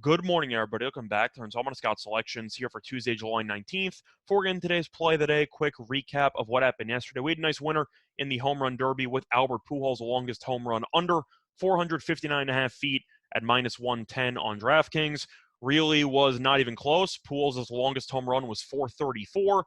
Good morning, everybody. Welcome back to Installment of Scout Selections here for Tuesday, July 19th. Before we get into today's play of the day, quick recap of what happened yesterday. We had a nice winner in the home run derby with Albert Pujols, the longest home run under 459.5 feet at -110 on DraftKings. Really was not even close. Pujols' longest home run was 434.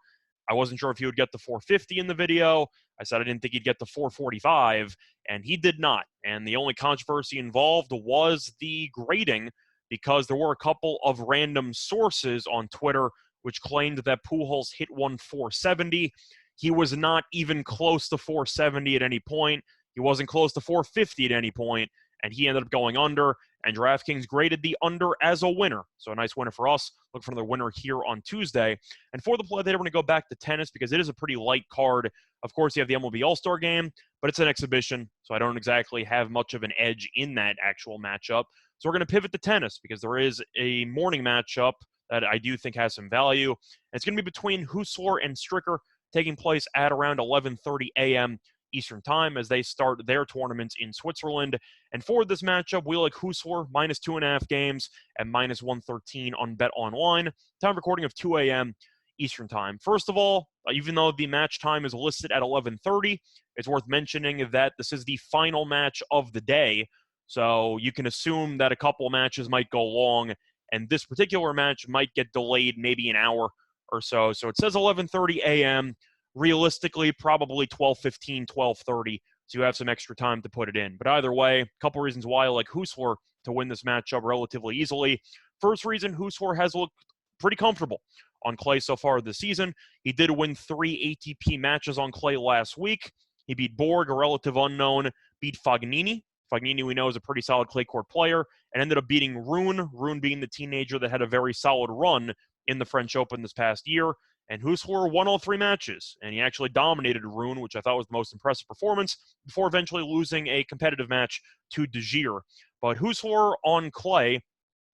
I wasn't sure if he would get the 450 in the video. I said I didn't think he'd get the 445, and he did not. And the only controversy involved was the grading, because there were a couple of random sources on Twitter which claimed that Pujols hit one 470. He was not even close to 470 at any point. He wasn't close to 450 at any point, and he ended up going under, and DraftKings graded the under as a winner. So a nice winner for us. Look for another winner here on Tuesday. And for the play today, we're going to go back to tennis because it is a pretty light card. Of course, you have the MLB All-Star Game, but it's an exhibition, so I don't exactly have much of an edge in that actual matchup. So we're going to pivot to tennis because there is a morning matchup that I do think has some value. And it's going to be between Hüsler and Stricker, taking place at around 11:30 a.m. Eastern Time as they start their tournaments in Switzerland. And for this matchup, we like Hüsler minus 2.5 games at -113 on Bet Online. Time recording of 2 a.m. Eastern Time. First of all, even though the match time is listed at 11:30, it's worth mentioning that this is the final match of the day. So you can assume that a couple matches might go long, and this particular match might get delayed maybe an hour or so. So it says 11:30 a.m. Realistically, probably 12:15, 12:30. So you have some extra time to put it in. But either way, a couple reasons why I like Hüsler to win this matchup relatively easily. First reason, Hüsler has looked pretty comfortable on clay so far this season. He did win 3 ATP matches on clay last week. He beat Borg, a relative unknown, beat Fognini. Fognini, we know, is a pretty solid clay court player, and ended up beating Rune, Rune being the teenager that had a very solid run in the French Open this past year. And Hüsler won all 3 matches, and he actually dominated Rune, which I thought was the most impressive performance, before eventually losing a competitive match to De Geer. But Hüsler on clay,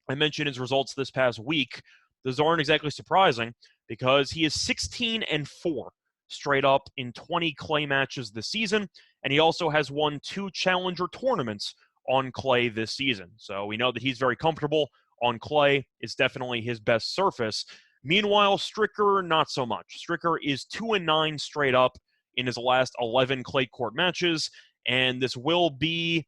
I mentioned his results this past week. Those aren't exactly surprising because he is 16-4 straight up in 20 clay matches this season, and he also has won 2 challenger tournaments on clay this season. So we know that he's very comfortable on clay. It's definitely his best surface. Meanwhile, Stricker, not so much. Stricker is 2-9 straight up in his last 11 clay court matches, and this will be,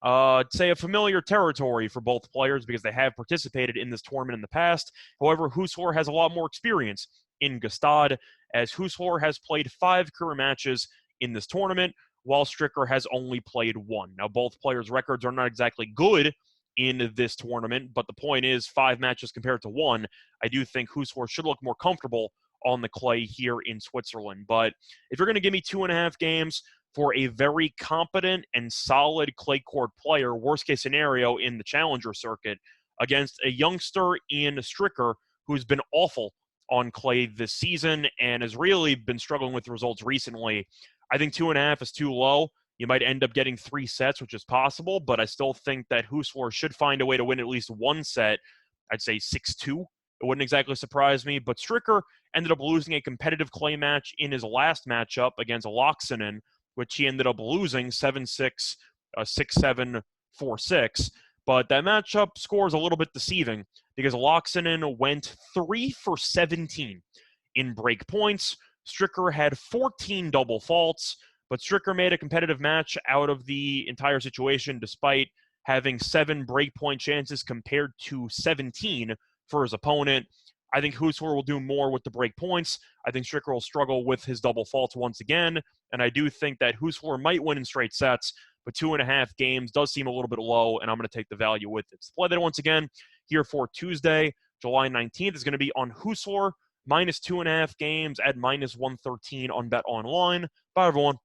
say, a familiar territory for both players because they have participated in this tournament in the past. However, Hüsler has a lot more experience in Gstaad, as Hüsler has played 5 career matches in this tournament, while Stricker has only played 1. Now, both players' records are not exactly good in this tournament, but the point is 5 matches compared to 1. I do think Hüsler should look more comfortable on the clay here in Switzerland. But if you're going to give me 2.5 games for a very competent and solid clay court player, worst case scenario in the challenger circuit, against a youngster in Stricker who's been awful on clay this season and has really been struggling with the results recently, I think 2.5 is too low. You might end up getting 3 sets, which is possible, but I still think that Hüsler should find a way to win at least 1 set. I'd say 6-2. It wouldn't exactly surprise me, but Stricker ended up losing a competitive clay match in his last matchup against Laaksonen, which he ended up losing 7-6, 6-7, 4-6. But that matchup score is a little bit deceiving because Laaksonen went 3 for 17 in break points. Stricker had 14 double faults, but Stricker made a competitive match out of the entire situation despite having 7 breakpoint chances compared to 17 for his opponent. I think Hüsler will do more with the break points. I think Stricker will struggle with his double faults once again, and I do think that Hüsler might win in straight sets, but 2.5 games does seem a little bit low, and I'm going to take the value with it. So play that once again here for Tuesday, July 19th is going to be on Hüsler, minus 2.5 games at -113 on Bet Online. Bye, everyone.